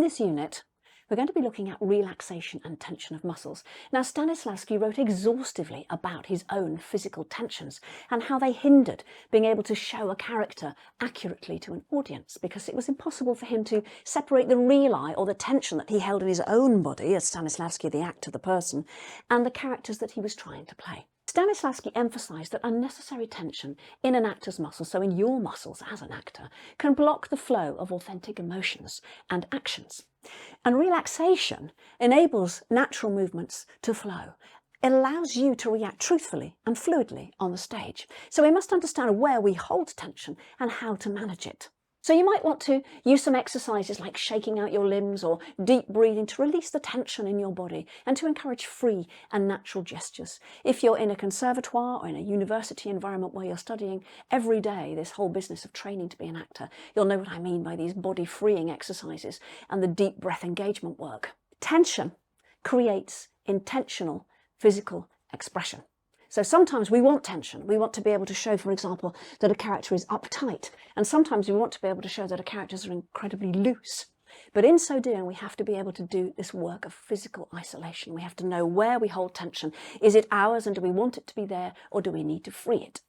this unit, we're going to be looking at relaxation and tension of muscles. Now, Stanislavski wrote exhaustively about his own physical tensions and how they hindered being able to show a character accurately to an audience, because it was impossible for him to separate the real I, or the tension that he held in his own body, as Stanislavski, the actor, the person, and the characters that he was trying to play. Stanislavski emphasised that unnecessary tension in an actor's muscles, so in your muscles as an actor, can block the flow of authentic emotions and actions. And relaxation enables natural movements to flow. It allows you to react truthfully and fluidly on the stage. So we must understand where we hold tension and how to manage it. So you might want to use some exercises like shaking out your limbs or deep breathing to release the tension in your body and to encourage free and natural gestures. If you're in a conservatoire or in a university environment where you're studying every day this whole business of training to be an actor, you'll know what I mean by these body-freeing exercises and the deep breath engagement work. Tension creates intentional physical expression. So sometimes we want tension. We want to be able to show, for example, that a character is uptight. And sometimes we want to be able to show that a characters are incredibly loose. But in so doing, we have to be able to do this work of physical isolation. We have to know where we hold tension. Is it ours, and do we want it to be there, or do we need to free it?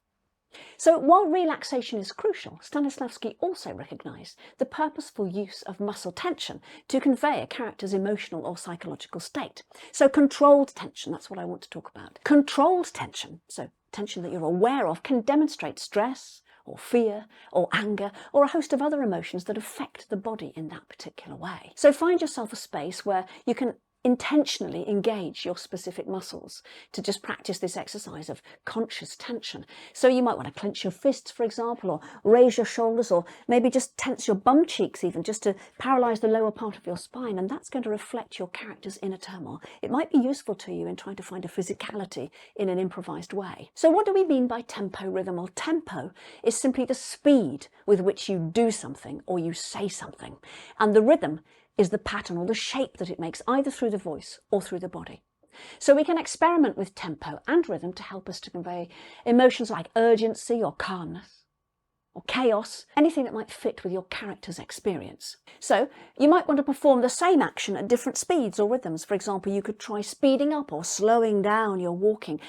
So while relaxation is crucial, Stanislavski also recognised the purposeful use of muscle tension to convey a character's emotional or psychological state. So controlled tension, that's what I want to talk about. Controlled tension, so tension that you're aware of, can demonstrate stress or fear or anger or a host of other emotions that affect the body in that particular way. So find yourself a space where you can intentionally engage your specific muscles to just practice this exercise of conscious tension. So you might want to clench your fists, for example, or raise your shoulders, or maybe just tense your bum cheeks even, just to paralyze the lower part of your spine, and that's going to reflect your character's inner turmoil. It might be useful to you in trying to find a physicality in an improvised way. So what do we mean by tempo rhythm? Well, tempo is simply the speed with which you do something or you say something, and the rhythm is the pattern or the shape that it makes, either through the voice or through the body. So we can experiment with tempo and rhythm to help us to convey emotions like urgency or calmness or chaos, anything that might fit with your character's experience. So you might want to perform the same action at different speeds or rhythms. For example, you could try speeding up or slowing down your walking,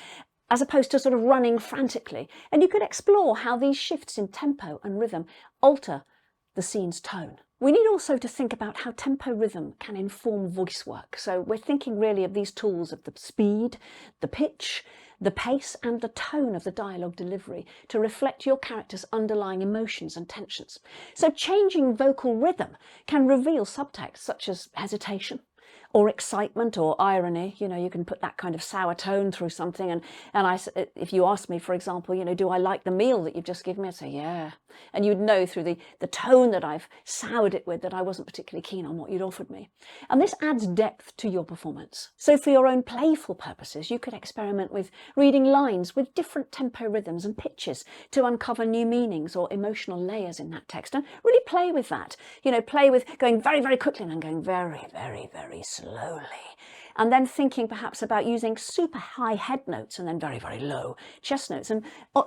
as opposed to sort of running frantically. And you could explore how these shifts in tempo and rhythm alter the scene's tone. We need also to think about how tempo rhythm can inform voice work. So we're thinking really of these tools of the speed, the pitch, the pace and the tone of the dialogue delivery to reflect your character's underlying emotions and tensions. So changing vocal rhythm can reveal subtext such as hesitation or excitement or irony. You know, you can put that kind of sour tone through something. And if you ask me, for example, you know, do I like the meal that you've just given me? I'd say, yeah. And you'd know through the tone that I've soured it with that I wasn't particularly keen on what you'd offered me. And this adds depth to your performance. So for your own playful purposes, you could experiment with reading lines with different tempo rhythms and pitches to uncover new meanings or emotional layers in that text, and really play with that. You know, play with going very, very quickly and then going very, very, very slowly. And then thinking perhaps about using super high head notes and then very, very low chest notes, and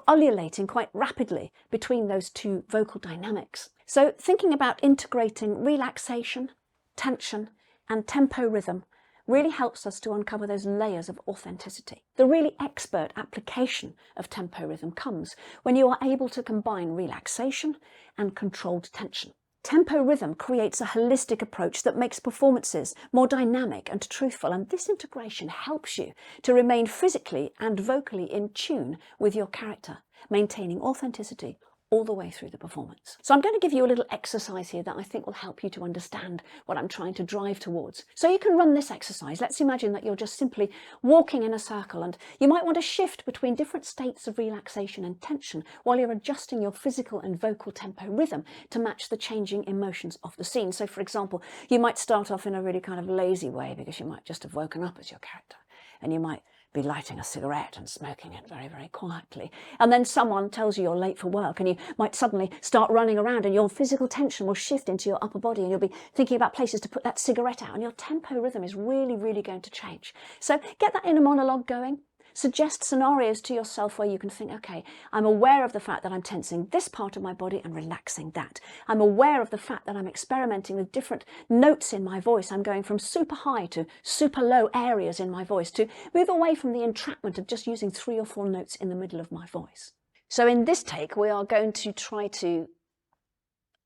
ululating quite rapidly between those two vocal dynamics. So thinking about integrating relaxation, tension and tempo rhythm really helps us to uncover those layers of authenticity. The really expert application of tempo rhythm comes when you are able to combine relaxation and controlled tension. Tempo rhythm creates a holistic approach that makes performances more dynamic and truthful, and this integration helps you to remain physically and vocally in tune with your character, maintaining authenticity all the way through the performance. So I'm going to give you a little exercise here that I think will help you to understand what I'm trying to drive towards. So you can run this exercise. Let's imagine that you're just simply walking in a circle, and you might want to shift between different states of relaxation and tension while you're adjusting your physical and vocal tempo rhythm to match the changing emotions of the scene. So for example, you might start off in a really kind of lazy way because you might just have woken up as your character, and you might be lighting a cigarette and smoking it very, very quietly. And then someone tells you you're late for work, and you might suddenly start running around, and your physical tension will shift into your upper body, and you'll be thinking about places to put that cigarette out, and your tempo rhythm is really, really going to change. So get that inner monologue going. Suggest scenarios to yourself where you can think, okay, I'm aware of the fact that I'm tensing this part of my body and relaxing that. I'm aware of the fact that I'm experimenting with different notes in my voice. I'm going from super high to super low areas in my voice to move away from the entrapment of just using 3 or 4 notes in the middle of my voice. So in this take, we are going to try to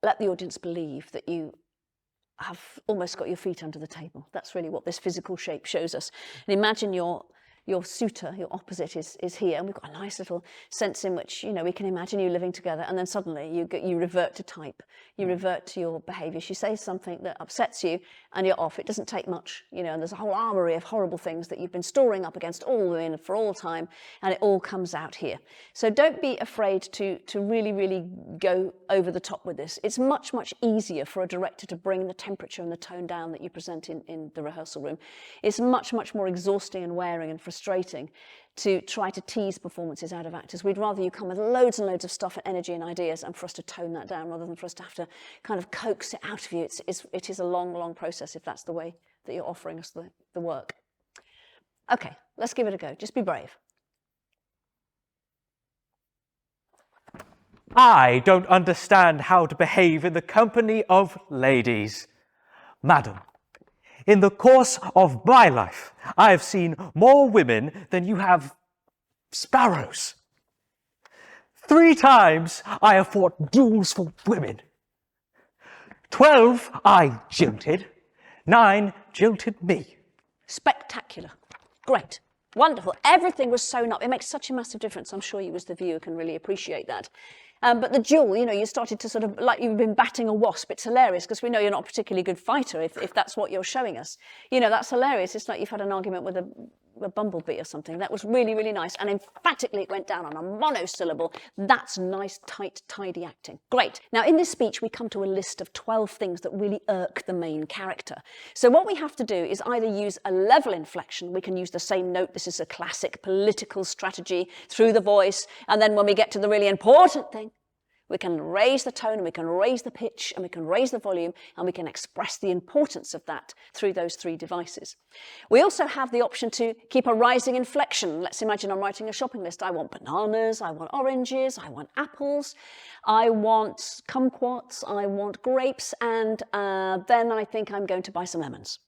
let the audience believe that you have almost got your feet under the table. That's really what this physical shape shows us. And imagine your suitor, your opposite, is here, and we've got a nice little sense in which, you know, we can imagine you living together, and then suddenly you revert to type, you revert to your behaviour. She says something that upsets you, and you're off. It doesn't take much, you know, and there's a whole armoury of horrible things that you've been storing up against all women for all time, and it all comes out here. So don't be afraid to really, really go over the top with this. It's much, much easier for a director to bring the temperature and the tone down that you present in the rehearsal room. It's much, much more exhausting and wearing and frustrating to try to tease performances out of actors. We'd rather you come with loads and loads of stuff and energy and ideas and for us to tone that down rather than for us to have to kind of coax it out of you. It is a long, long process if that's the way that you're offering us the work. Okay, let's give it a go. Just be brave. I don't understand how to behave in the company of ladies. Madam, in the course of my life, I have seen more women than you have sparrows. 3 times I have fought duels for women. 12 I jilted, 9 jilted me. Spectacular. Great. Wonderful. Everything was sewn up. It makes such a massive difference. I'm sure you as the viewer can really appreciate that. But the duel, you know, you started to sort of, like you've been batting a wasp. It's hilarious because we know you're not a particularly good fighter if that's what you're showing us. You know, that's hilarious. It's like you've had an argument with a bumblebee or something. That was really, really nice. And emphatically it went down on a monosyllable. That's nice, tight, tidy acting. Great. Now in this speech, we come to a list of 12 things that really irk the main character. So what we have to do is either use a level inflection. We can use the same note. This is a classic political strategy through the voice. And then when we get to the really important thing, we can raise the tone and we can raise the pitch and we can raise the volume and we can express the importance of that through those 3 devices. We also have the option to keep a rising inflection. Let's imagine I'm writing a shopping list. I want bananas, I want oranges, I want apples, I want kumquats, I want grapes, and then I think I'm going to buy some lemons.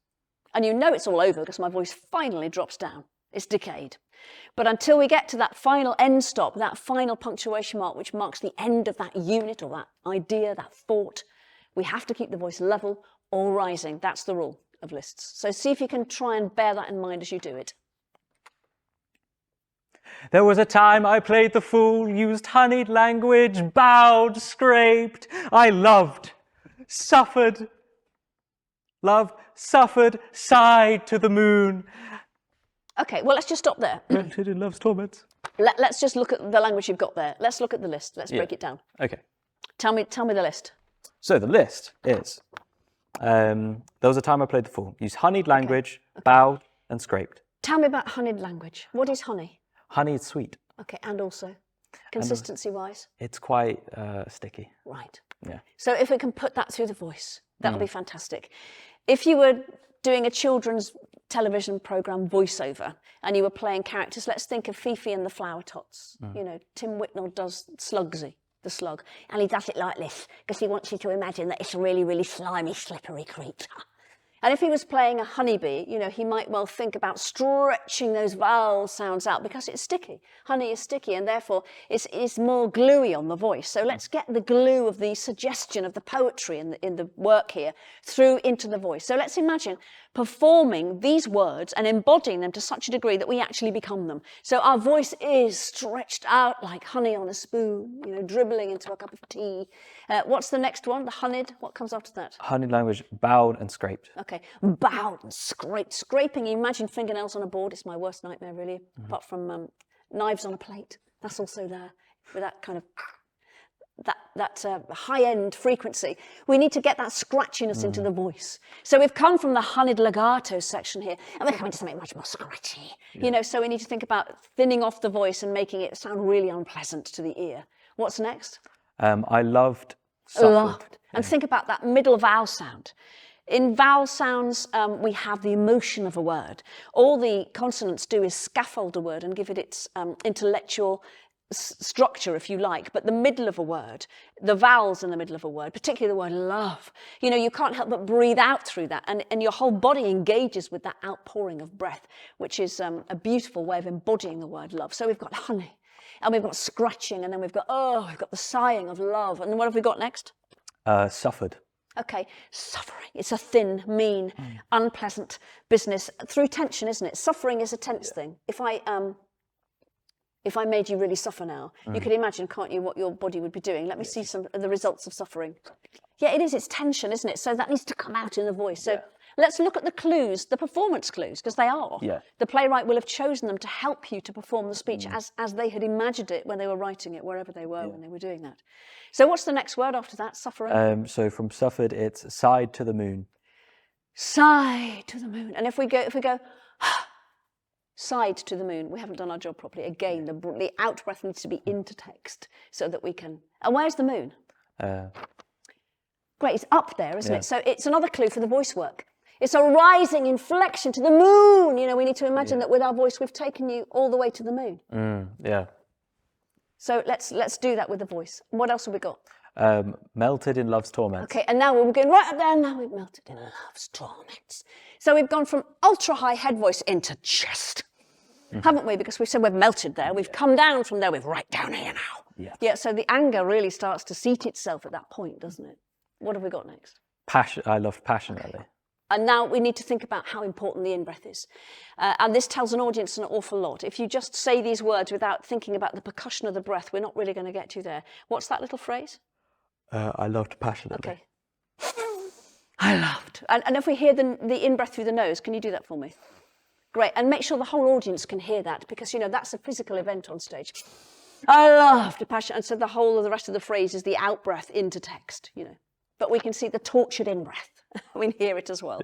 And you know it's all over because my voice finally drops down. It's decayed. But until we get to that final end stop, that final punctuation mark, which marks the end of that unit or that idea, that thought, we have to keep the voice level or rising. That's the rule of lists. So see if you can try and bear that in mind as you do it. There was a time I played the fool, used honeyed language, bowed, scraped. I loved, suffered, sighed to the moon. Okay, well, let's just stop there. Rented in love's torments. Let's just look at the language you've got there. Let's look at the list. Let's break it down. Okay. Tell me the list. So the list is, there was a time I played the fool, used honeyed language, bowed and scraped. Tell me about honeyed language. What is honey? Honey is sweet. Okay, and also, consistency-wise? It's quite sticky. Right. Yeah. So if we can put that through the voice, that would be fantastic. If you were doing a children's television programme voiceover and you were playing characters, let's think of Fifi and the Flower Tots. You know, Tim Whitnell does Slugsy, the slug, and he does it like this because he wants you to imagine that it's a really, really slimy, slippery creature. And if he was playing a honeybee, you know, he might well think about stretching those vowel sounds out because it's sticky. Honey is sticky and therefore it's more gluey on the voice. So let's get the glue of the suggestion of the poetry in the work here through into the voice. So let's imagine performing these words and embodying them to such a degree that we actually become them. So our voice is stretched out like honey on a spoon, you know, dribbling into a cup of tea. What's the next one? The honeyed, what comes after that? Honeyed language, bowed and scraped. Okay, bowed and scraped. Scraping, imagine fingernails on a board. It's my worst nightmare, really, apart from knives on a plate. That's also there with that kind of that high-end frequency. We need to get that scratchiness into the voice. So we've come from the honeyed legato section here, and we're coming to something much more scratchy. You know, so we need to think about thinning off the voice and making it sound really unpleasant to the ear. What's next? I loved, suffered. Loved. And think about that middle vowel sound. In vowel sounds, we have the emotion of a word. All the consonants do is scaffold a word and give it its intellectual structure, if you like. But the middle of a word, the vowels in the middle of a word, particularly the word love, you can't help but breathe out through that. And your whole body engages with that outpouring of breath, which is a beautiful way of embodying the word love. So we've got honey, and we've got scratching, and then we've got the sighing of love. And what have we got next? Suffered. Okay, suffering. It's a thin, mean, unpleasant business through tension, isn't it? Suffering is a tense thing. If I made you really suffer now, you can imagine, can't you, what your body would be doing? Let me see some of the results of suffering. Yeah, it is. It's tension, isn't it? So that needs to come out in the voice. So let's look at the clues, the performance clues, because they are. Yeah. The playwright will have chosen them to help you to perform the speech as they had imagined it when they were writing it, wherever they were when they were doing that. So what's the next word after that? Suffering? So from suffered, it's side to the moon. Side to the moon. And if we go side to the moon, we haven't done our job properly. Again, the out breath needs to be into text so that we can. And where's the moon? Great, it's up there, isn't it? So it's another clue for the voice work. It's a rising inflection to the moon. We need to imagine that with our voice, we've taken you all the way to the moon. Yeah. So let's do that with the voice. What else have we got? Melted in love's torments. Okay, and now we're going right up there, and now we've melted in love's torments. So we've gone from ultra high head voice into chest, haven't we? Because we said we've melted there. We've come down from there. We're right down here now. Yeah. So the anger really starts to seat itself at that point, doesn't it? What have we got next? Passion. I loved passionately. Okay. And now we need to think about how important the in-breath is. And this tells an audience an awful lot. If you just say these words without thinking about the percussion of the breath, we're not really going to get you there. What's that little phrase? I loved passionately. Okay. I loved. And if we hear the in-breath through the nose, can you do that for me? Great. And make sure the whole audience can hear that, because, that's a physical event on stage. I loved passion. And so the whole of the rest of the phrase is the out-breath into text, But we can see the tortured in-breath. We can hear it as well.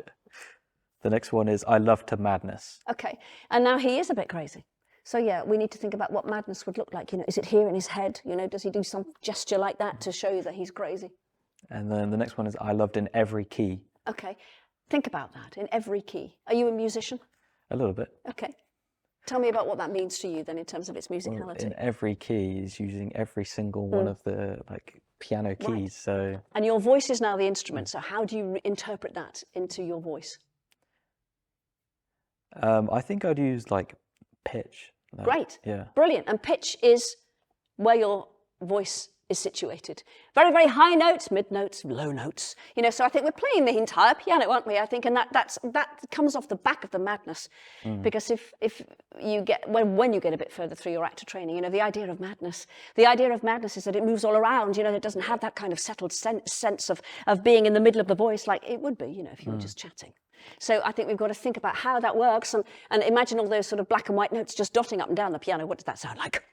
The next one is I love to madness. Okay, and now he is a bit crazy. So we need to think about what madness would look like. Is it here in his head? Does he do some gesture like that to show you that he's crazy? And then the next one is I loved in every key. Okay, think about that, in every key. Are you a musician? A little bit. Okay. Tell me about what that means to you then in terms of its musicality. Well, in every key is using every single one of the piano keys. Right. So. And your voice is now the instrument. So how do you interpret that into your voice? I think I'd use pitch. Great. Yeah. Brilliant. And pitch is where your voice is situated. Very, very high notes, mid notes, low notes. So I think we're playing the entire piano, aren't we? I think, and that comes off the back of the madness, because if you get when you get a bit further through your actor training, the idea of madness is that it moves all around. It doesn't have that kind of settled sense of being in the middle of the voice like it would be, if you were just chatting. So I think we've got to think about how that works and imagine all those sort of black and white notes just dotting up and down the piano. What does that sound like?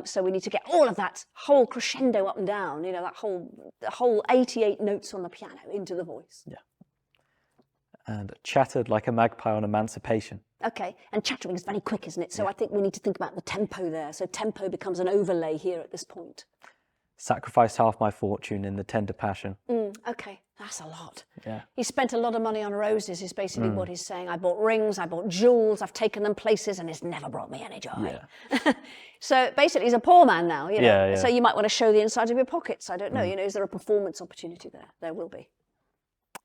So we need to get all of that whole crescendo up and down, that whole 88 notes on the piano into the voice. Yeah. And chattered like a magpie on emancipation. Okay, and chattering is very quick, isn't it? So I think we need to think about the tempo there. So tempo becomes an overlay here at this point. Sacrificed half my fortune in the tender passion. Okay, that's a lot. Yeah. He spent a lot of money on roses is basically what he's saying. I bought rings, I bought jewels, I've taken them places, and it's never brought me any joy. Yeah. So basically he's a poor man now, Yeah. So you might want to show the inside of your pockets. I don't know, is there a performance opportunity there? There will be.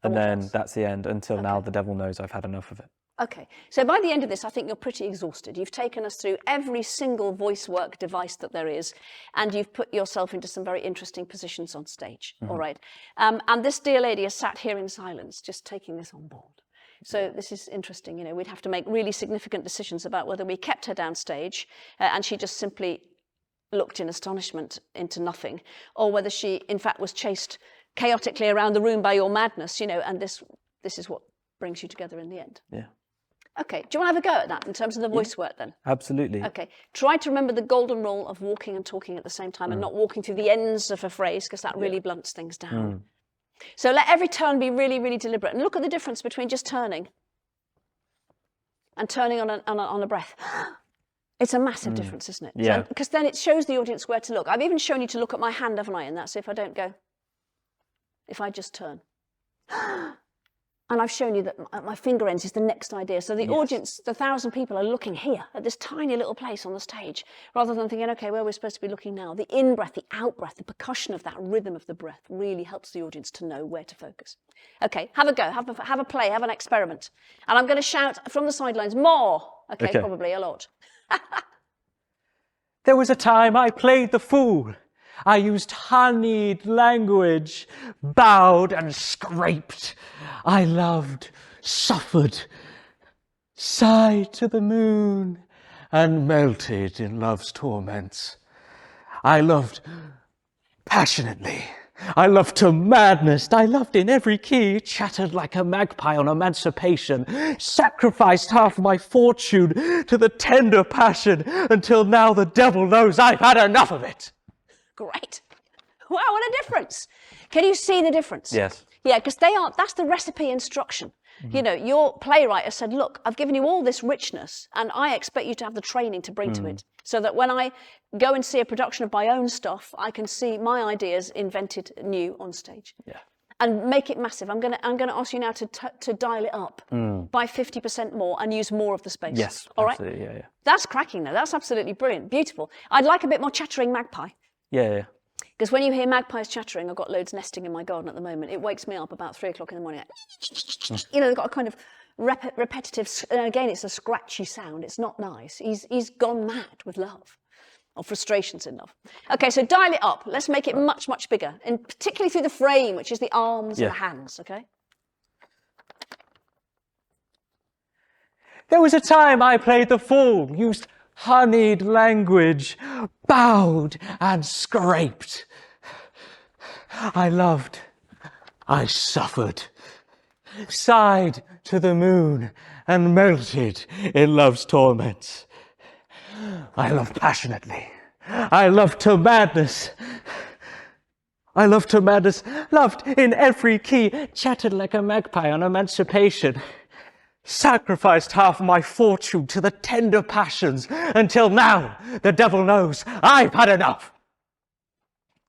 And then that's the end. Until now, the devil knows I've had enough of it. Okay, so by the end of this, I think you're pretty exhausted. You've taken us through every single voice work device that there is, and you've put yourself into some very interesting positions on stage, all right? And this dear lady has sat here in silence, just taking this on board. So this is interesting, we'd have to make really significant decisions about whether we kept her downstage, and she just simply looked in astonishment into nothing, or whether she, in fact, was chased chaotically around the room by your madness, and this is what brings you together in the end. Yeah. Okay, do you want to have a go at that in terms of the voice work then? Absolutely. Okay, try to remember the golden rule of walking and talking at the same time and not walking through the ends of a phrase, because that really blunts things down. So let every turn be really, really deliberate, and look at the difference between just turning and turning on a breath. It's a massive difference, isn't it? Yeah. Because then it shows the audience where to look. I've even shown you to look at my hand, haven't I, in that? So if I don't go, if I just turn, And I've shown you that my finger ends is the next idea. So the audience, the 1,000 people are looking here at this tiny little place on the stage, rather than thinking, okay, where we're supposed to be looking now. The in-breath, the out-breath, the percussion of that rhythm of the breath really helps the audience to know where to focus. Okay, have a go, have a play, have an experiment. And I'm going to shout from the sidelines, more. Okay, probably a lot. There was a time I played the fool. I used honeyed language, bowed and scraped. I loved, suffered, sighed to the moon, and melted in love's torments. I loved passionately. I loved to madness. I loved in every key, chattered like a magpie on emancipation, sacrificed half my fortune to the tender passion, until now the devil knows I've had enough of it. Great. Wow, what a difference. Can you see the difference? Yes. Yeah, because that's the recipe instruction. Mm-hmm. You know, your playwright has said, look, I've given you all this richness and I expect you to have the training to bring to it, so that when I go and see a production of my own stuff, I can see my ideas invented new on stage. Yeah. And make it massive. I'm going to ask you now to dial it up by 50% more and use more of the space. Yes, all right? absolutely, yeah. That's cracking though. That's absolutely brilliant. Beautiful. I'd like a bit more chattering magpie. Yeah. Because when you hear magpies chattering, I've got loads nesting in my garden at the moment. It wakes me up about 3 o'clock in the morning. You know, they've got a kind of repetitive, again, it's a scratchy sound. It's not nice. He's gone mad with love, or frustrations in love. Okay, so dial it up. Let's make it much, much bigger, and particularly through the frame, which is the arms and the hands, okay? There was a time I played the fool, used honeyed language, bowed and scraped. I loved, I suffered, sighed to the moon and melted in love's torments. I loved passionately. I loved to madness. I loved to madness, loved in every key, chattered like a magpie on emancipation. Sacrificed half my fortune to the tender passions, until now the devil knows I've had enough.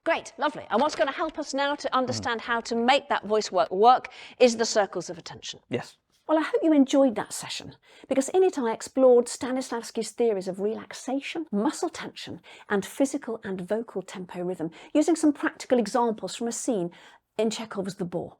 Great, lovely. And what's going to help us now to understand how to make that voice work is the circles of attention. Yes. Well, I hope you enjoyed that session, because in it I explored Stanislavski's theories of relaxation, muscle tension, and physical and vocal tempo rhythm, using some practical examples from a scene in Chekhov's The Boor.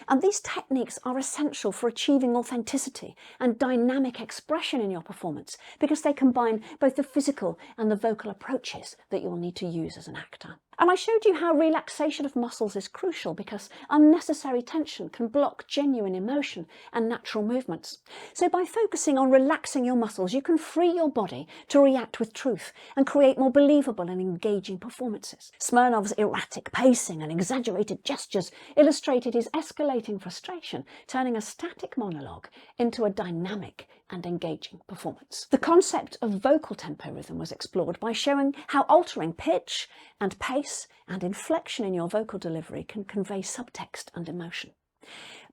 And these techniques are essential for achieving authenticity and dynamic expression in your performance, because they combine both the physical and the vocal approaches that you'll need to use as an actor. And I showed you how relaxation of muscles is crucial, because unnecessary tension can block genuine emotion and natural movements. So by focusing on relaxing your muscles, you can free your body to react with truth and create more believable and engaging performances. Smirnov's erratic pacing and exaggerated gestures illustrated his escalating frustration, turning a static monologue into a dynamic and engaging performance. The concept of vocal tempo rhythm was explored by showing how altering pitch and pace and inflection in your vocal delivery can convey subtext and emotion.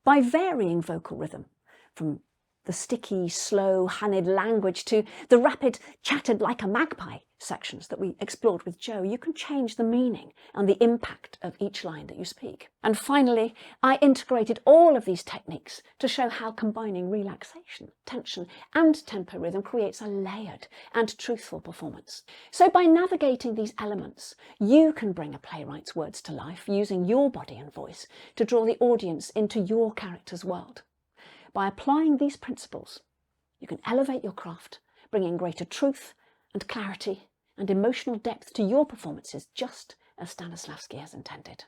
By varying vocal rhythm from the sticky, slow, honeyed language to the rapid, chattered like a magpie sections that we explored with Joe, you can change the meaning and the impact of each line that you speak. And finally, I integrated all of these techniques to show how combining relaxation, tension, and tempo rhythm creates a layered and truthful performance. So by navigating these elements, you can bring a playwright's words to life using your body and voice to draw the audience into your character's world. By applying these principles, you can elevate your craft, bringing greater truth and clarity and emotional depth to your performances, just as Stanislavski has intended.